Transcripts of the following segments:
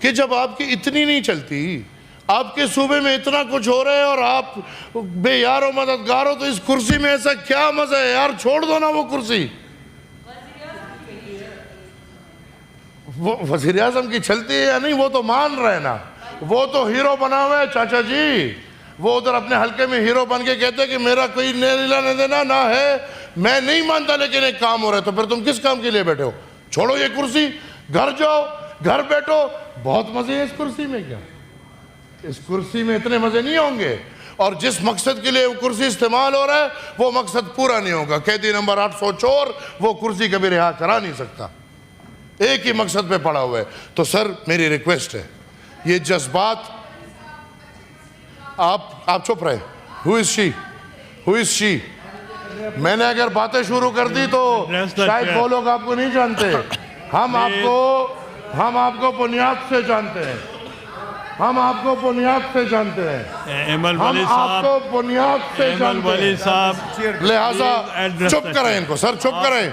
کہ جب آپ کی اتنی نہیں چلتی، آپ کے صوبے میں اتنا کچھ ہو رہا ہے اور آپ بے یار و مددگار ہو، تو اس کرسی میں ایسا کیا مزہ ہے یار؟ چھوڑ دو نا وہ کرسی. وہ وزیر اعظم کی چلتی ہے یا نہیں وہ تو مان رہے نا، وہ تو ہیرو بنا ہوا ہے چاچا جی. وہ ادھر اپنے حلقے میں ہیرو بن کے کہتے کہ میرا کوئی لینا دینا نہ ہے، میں نہیں مانتا، لیکن ایک کام ہو رہا ہے. تو پھر تم کس کام کے لیے بیٹھے ہو؟ چھوڑو یہ کرسی، گھر جاؤ، گھر بیٹھو. بہت مزے ہیں اس کرسی میں. کیا اس کرسی میں اتنے مزے نہیں ہوں گے؟ اور جس مقصد کے لیے وہ کرسی استعمال ہو رہا ہے وہ مقصد پورا نہیں ہوگا. قیدی نمبر 800 چور وہ کرسی کبھی رہا کرا نہیں سکتا، ایک ہی مقصد پہ پڑا ہوا ہے. تو سر میری ریکویسٹ ہے، یہ جذبات آپ چپ رہے. Who is she? Who is she? میں نے اگر باتیں شروع کر دی تو شاید وہ لوگ آپ کو نہیں جانتے. ہم آپ کو بنیاد سے جانتے ہیں. ہم آپ کو بنیاد سے جانتے ہیں. ہم آپ کو بنیاد سے جانتے ہیں. لہٰذا چپ کریں ان کو. سر چپ کریں.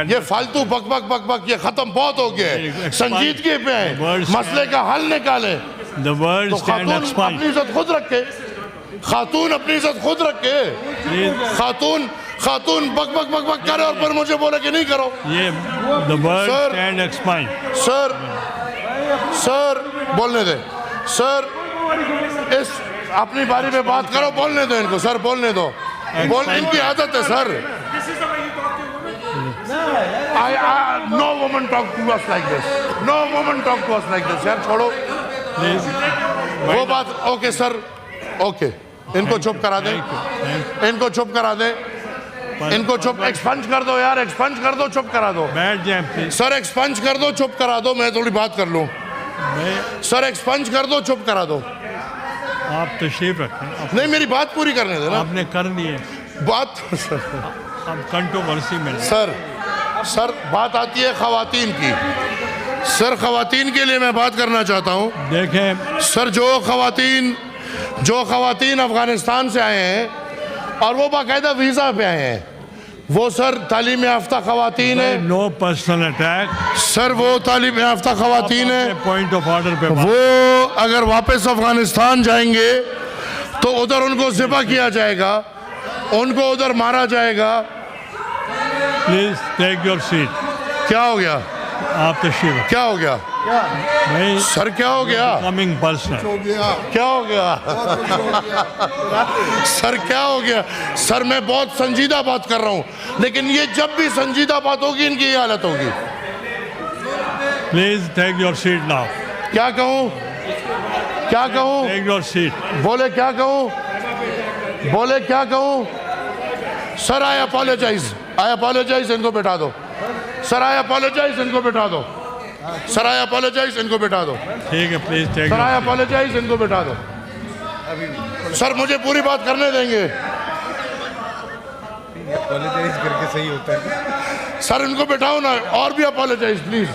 یہ فالتو بک بک بک بک یہ ختم بہت ہو گیا ہے. سنجیدگی پہ آئیں، مسئلے کا حل نکالیں. تو خاتون اپنی عزت خود رکھے. خاتون اپنی عزت خود رکھے. خاتون بک بک بک بک کرے اور پھر مجھے بولے کہ نہیں کرو. سر بولنے دیں. سر اس اپنی باری میں بات کرو، بولنے دو ان کو. سر بولنے دو. ان کی عادت ہے سر. No woman talk to us like this. No woman talk to us like this. یار چھوڑو وہ بات. Okay sir, okay. ان کو چپ کرا دیں. ان کو چپ کرا دیں. ان کو چپ ایکسپنج کر دو یار. ایکسپنج کر دو، چپ کرا دو. سر ایکسپنج کر دو، چپ کرا دو. میں تھوڑی بات کر لوں. سر ایکسپنج کر دو، چپ کرا دو. آپ تشریف رکھیں. نہیں میری بات پوری کرنے دیں نا. آپ نے کر لی ہے بات. اب کنٹروورسی میں سر بات آتی ہے خواتین کی. سر خواتین کے لیے میں بات کرنا چاہتا ہوں. دیکھیں سر جو خواتین افغانستان سے آئے ہیں اور وہ باقاعدہ ویزا پہ آئے ہیں، وہ سر تعلیم یافتہ خواتین ہیں. نو پرسنل اٹیک. سر وہ تعلیم یافتہ خواتین ہیں. پوائنٹ آف آرڈر پہ وہ اگر واپس افغانستان جائیں گے تو ادھر ان کو ذبح کیا جائے گا، ان کو ادھر مارا جائے گا. Please take your seat. کیا ہو گیا؟ آپ تشریف. کیا ہو گیا سر؟ کیا ہو گیا؟ Coming personal. کیا ہو گیا سر؟ کیا ہو گیا سر؟ میں بہت سنجیدہ بات کر رہا ہوں، لیکن یہ جب بھی سنجیدہ بات ہوگی ان کی یہ حالت ہوگی. Please take your seat now. کیا کہوں؟ کیا کہوں؟ Take your seat. بولے کیا کہوں؟ بولے کیا کہوں؟ سر آئی اپالوجائز. آئی اپالوجائز. ان کو بٹھا دو. سر آئی اپالوجائز. ان کو بٹھا دو. سر آئی اپالوجائز. ان کو بٹھا دو. ٹھیک ہے please take. Sir I apologise. ان کو بٹھا دو. سر مجھے پوری بات کرنے دیں گے. اپالوجائز کر کے صحیح ہوتا ہے. سر ان کو بٹھاؤ نا. اور بھی اپالوجائز پلیز.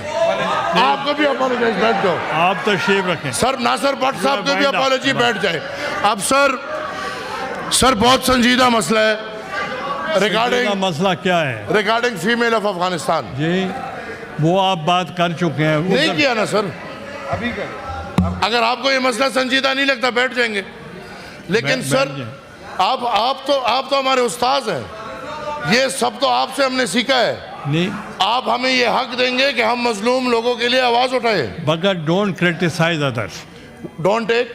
آپ کو بھی اپالوجائز. بیٹھ جاؤ. آپ تشریف رکھیں. سر ناصر بٹ صاحب کو بھی اپالوجی. بیٹھ جائے. اب سر بہت سنجیدہ مسئلہ ہے مسئلہ کیا ہے؟ Regarding female of Afghanistan. جی وہ آپ بات کر چکے ہیں. نہیں کیا نا سر؟ ابھی کریں. اگر آپ کو یہ مسئلہ سنجیدہ نہیں لگتا بیٹھ جائیں گے. لیکن سر آپ تو ہمارے استاذ ہیں. یہ سب تو آپ سے ہم نے سیکھا ہے. نہیں آپ ہمیں یہ حق دیں گے کہ ہم مظلوم لوگوں کے لیے آواز اٹھائیں. مگر don't criticise others. Don't take.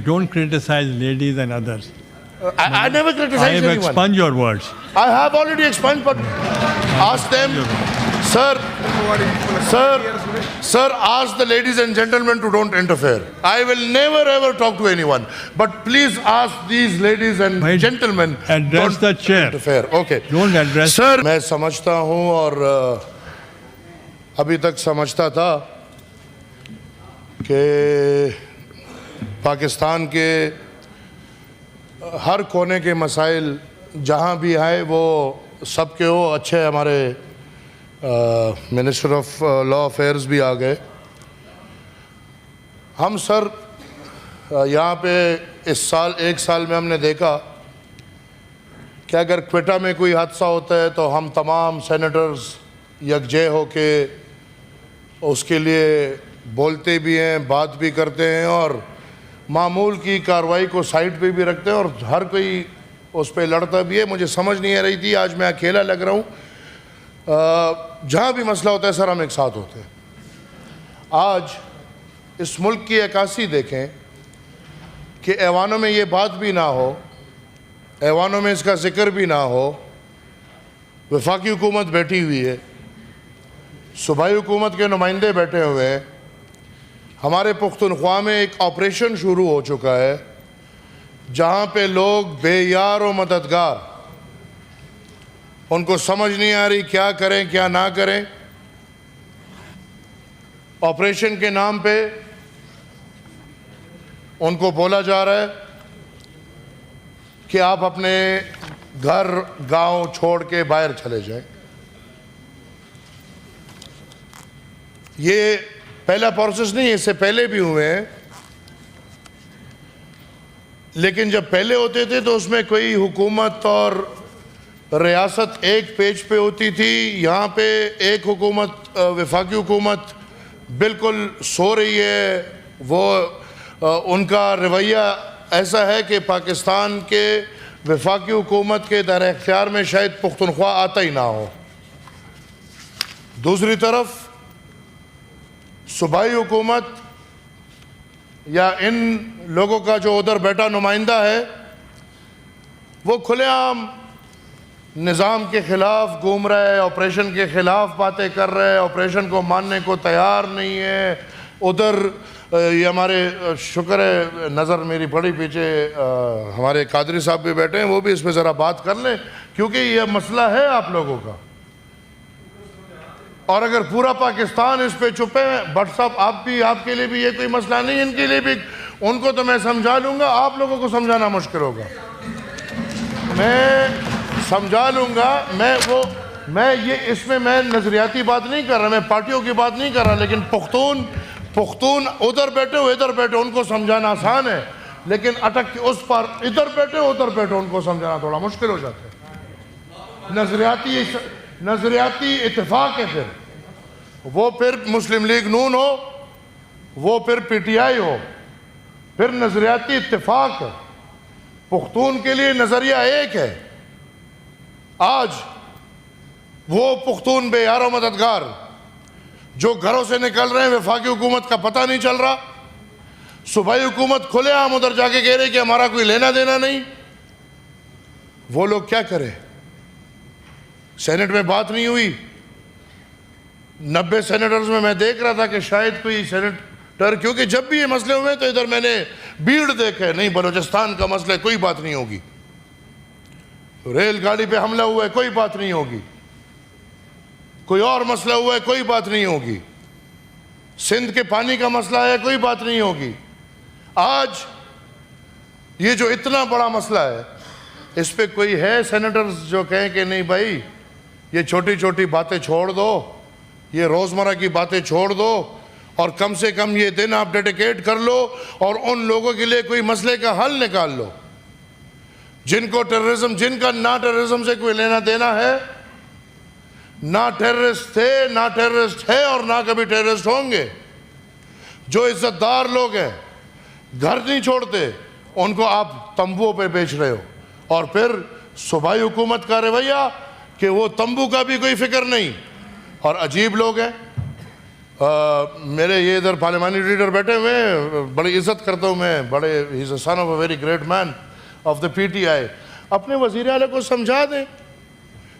Don't criticise ladies and others. I never I criticize have anyone. expunged your words. I have already expunged, but ask them. Sir, ask the ladies and gentlemen to don't interfere. I will never ever talk to anyone. But please ask these ladies and gentlemen address the chair. Interfere. Okay. Don't address. Sir, میں سمجھتا ہوں اور ابھی تک سمجھتا تھا کہ پاکستان کے ہر کونے کے مسائل جہاں بھی آئے وہ سب کے ہو اچھے. ہمارے منسٹر آف لا افیئرز بھی آ گئے. ہم سر یہاں پہ اس سال 1 سال میں ہم نے دیکھا کہ اگر کوئٹہ میں کوئی حادثہ ہوتا ہے تو ہم تمام سینیٹرز یکجہ ہو کے اس کے لیے بولتے بھی ہیں, بات بھی کرتے ہیں, اور معمول کی کارروائی کو سائٹ پہ بھی رکھتے ہیں, اور ہر کوئی اس پہ لڑتا بھی ہے. مجھے سمجھ نہیں آ رہی تھی, آج میں اکیلا لگ رہا ہوں. جہاں بھی مسئلہ ہوتا ہے سر ہم ایک ساتھ ہوتے ہیں. آج اس ملک کی عکاسی دیکھیں کہ ایوانوں میں یہ بات بھی نہ ہو, ایوانوں میں اس کا ذکر بھی نہ ہو. وفاقی حکومت بیٹھی ہوئی ہے, صوبائی حکومت کے نمائندے بیٹھے ہوئے ہیں. ہمارے پختونخوا میں ایک آپریشن شروع ہو چکا ہے جہاں پہ لوگ بے یار و مددگار, ان کو سمجھ نہیں آ رہی کیا کریں کیا نہ کریں. آپریشن کے نام پہ ان کو بولا جا رہا ہے کہ آپ اپنے گھر گاؤں چھوڑ کے باہر چلے جائیں. یہ پہلا پروسیس نہیں ہے, اس سے پہلے بھی ہوئے ہیں, لیکن جب پہلے ہوتے تھے تو اس میں کوئی حکومت اور ریاست ایک پیج پہ ہوتی تھی. یہاں پہ ایک حکومت, وفاقی حکومت بالکل سو رہی ہے. وہ ان کا رویہ ایسا ہے کہ پاکستان کے وفاقی حکومت کے دائرہ اختیار میں شاید پختونخوا آتا ہی نہ ہو. دوسری طرف صوبائی حکومت یا ان لوگوں کا جو ادھر بیٹھا نمائندہ ہے وہ کھلے عام نظام کے خلاف گھوم رہا ہے, آپریشن کے خلاف باتیں کر رہا ہے, آپریشن کو ماننے کو تیار نہیں ہے. ادھر یہ ہمارے شکر ہے نظر میری بڑی پیچھے ہمارے قادری صاحب بھی بیٹھے ہیں, وہ بھی اس پہ ذرا بات کر لیں کیونکہ یہ مسئلہ ہے آپ لوگوں کا. اور اگر پورا پاکستان اس پہ چھپے, بٹ صاحب آپ بھی, آپ کے لیے بھی یہ کوئی مسئلہ نہیں, ان کے لیے بھی, ان کو تو میں سمجھا لوں گا, آپ لوگوں کو سمجھانا مشکل ہوگا. میں سمجھا لوں گا. میں یہ اس میں نظریاتی بات نہیں کر رہا, میں پارٹیوں کی بات نہیں کر رہا, لیکن پختون ادھر بیٹھے ہو ادھر بیٹھے ان کو سمجھانا آسان ہے, لیکن اٹک اس پر ادھر بیٹھے ہو ادھر بیٹھے ان کو سمجھانا تھوڑا مشکل ہو جاتا ہے. نظریاتی اتفاق ہے, وہ پھر مسلم لیگ نون ہو, وہ پھر پی ٹی آئی ہو, پھر نظریاتی اتفاق ہے. پختون کے لیے نظریہ ایک ہے. آج وہ پختون بے یار و مددگار جو گھروں سے نکل رہے ہیں, وفاقی حکومت کا پتہ نہیں چل رہا, صوبائی حکومت کھلے عام ادھر جا کے کہہ رہے کہ ہمارا کوئی لینا دینا نہیں, وہ لوگ کیا کریں؟ سینٹ میں بات نہیں ہوئی. 90 سینیٹرز میں دیکھ رہا تھا کہ شاید کوئی سینیٹر, کیونکہ جب بھی یہ مسئلے ہوئے تو ادھر میں نے بھیڑ دیکھے, نہیں بلوچستان کا مسئلہ ہے کوئی بات نہیں ہوگی, ریل گاڑی پہ حملہ ہوا ہے کوئی بات نہیں ہوگی, کوئی اور مسئلہ ہوا ہے کوئی بات نہیں ہوگی, سندھ کے پانی کا مسئلہ ہے کوئی بات نہیں ہوگی. آج یہ جو اتنا بڑا مسئلہ ہے اس پہ کوئی ہے سینیٹرز جو کہیں کہ نہیں بھائی یہ چھوٹی چھوٹی باتیں چھوڑ دو, یہ روزمرہ کی باتیں چھوڑ دو, اور کم سے کم یہ دن آپ ڈیڈیکیٹ کر لو اور ان لوگوں کے لیے کوئی مسئلے کا حل نکال لو جن کو ٹیررزم, جن کا نہ ٹیررزم سے کوئی لینا دینا ہے, نہ ٹیررسٹ تھے نہ ٹیررسٹ ہے اور نہ کبھی ٹیررسٹ ہوں گے, جو عزت دار لوگ ہیں, گھر نہیں چھوڑتے, ان کو آپ تمبوؤں پہ بیچ رہے ہو. اور پھر صوبائی حکومت کا رویہ کہ وہ تمبو کا بھی کوئی فکر نہیں. اور عجیب لوگ ہیں. میرے یہ ادھر پارلیمانی لیڈر بیٹھے ہوئے ہیں, بڑی عزت کرتا ہوں میں, بڑے, ہی is a son of a very great man of the P T I. اپنے وزیر اعلیٰ کو سمجھا دیں